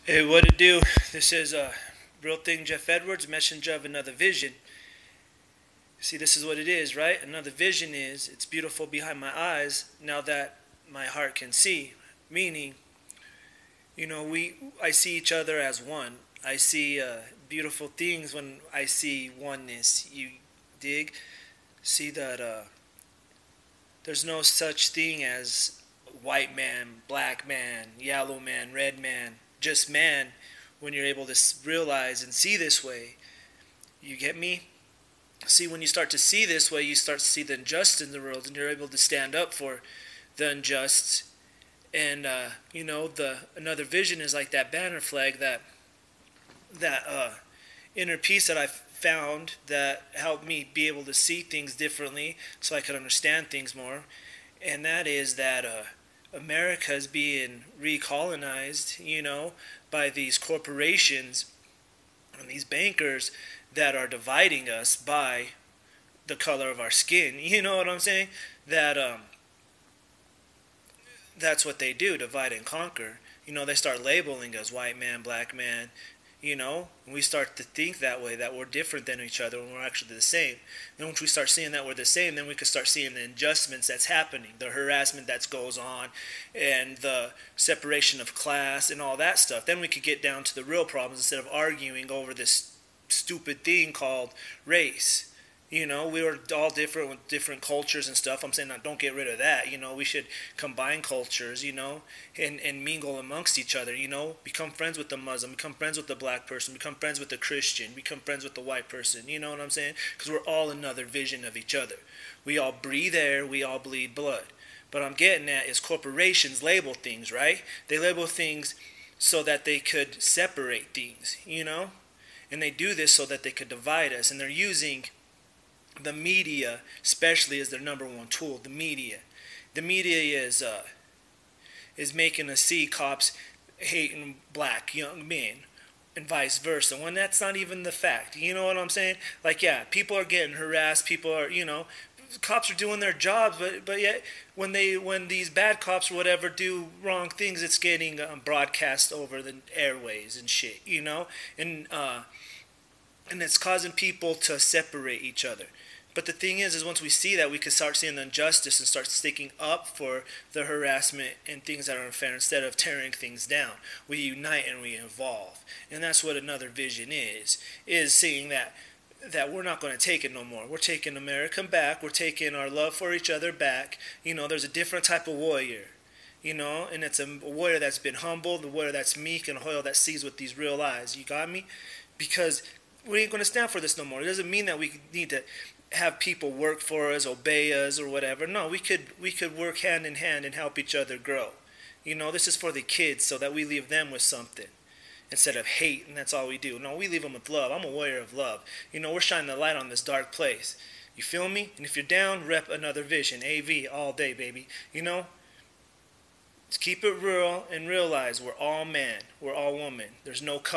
Hey, what it do? This is Real Thing Jeff Edwards, messenger of another vision. See, this is what it is, right? Another vision is it's beautiful behind my eyes now that my heart can see. Meaning, I see each other as one. I see beautiful things when I see oneness. You dig? See that there's no such thing as white man, black man, yellow man, red man, just man when you're able to realize and see this way. You get me? See, when you start to see this way, you start to see the unjust in the world, and you're able to stand up for the unjust. And the another vision is like that banner flag, that inner peace that I found that helped me be able to see things differently, so I could understand things more. And that is that America is being recolonized, by these corporations and these bankers that are dividing us by the color of our skin. You know what I'm saying? That's what they do, divide and conquer. They start labeling us white man, black man, and we start to think that way, that we're different than each other when we're actually the same. And once we start seeing that we're the same, then we can start seeing the adjustments that's happening, the harassment that goes on, and the separation of class and all that stuff. Then we could get down to the real problems instead of arguing over this stupid thing called race. We were all different with different cultures and stuff. I'm saying, don't get rid of that. We should combine cultures, and mingle amongst each other, become friends with the Muslim, become friends with the black person, become friends with the Christian, become friends with the white person. You know what I'm saying? Because we're all another vision of each other. We all breathe air, we all bleed blood. But I'm getting at is corporations label things, right? They label things so that they could separate things, And they do this so that they could divide us. And they're using the media especially is their number one tool. The media is making us see cops hating black young men and vice versa when that's not even the fact. You know what I'm saying? Like, yeah, people are getting harassed, people are, cops are doing their jobs, but yet when these bad cops or whatever do wrong things, it's getting broadcast over the airways and shit, and it's causing people to separate each other. But the thing is once we see that, we can start seeing the injustice and start sticking up for the harassment and things that are unfair instead of tearing things down. We unite and we evolve, and that's what another vision is seeing that we're not going to take it no more. We're taking America back. We're taking our love for each other back. There's a different type of warrior. And it's a warrior that's been humbled, a warrior that's meek, and a warrior that sees with these real eyes. You got me? Because we ain't going to stand for this no more. It doesn't mean that we need to have people work for us, obey us, or whatever. No, we could work hand in hand and help each other grow. This is for the kids so that we leave them with something instead of hate, and that's all we do. No, we leave them with love. I'm a warrior of love. We're shining the light on this dark place. You feel me? And if you're down, rep another vision. AV all day, baby. Just keep it real and realize we're all man. We're all woman. There's no color.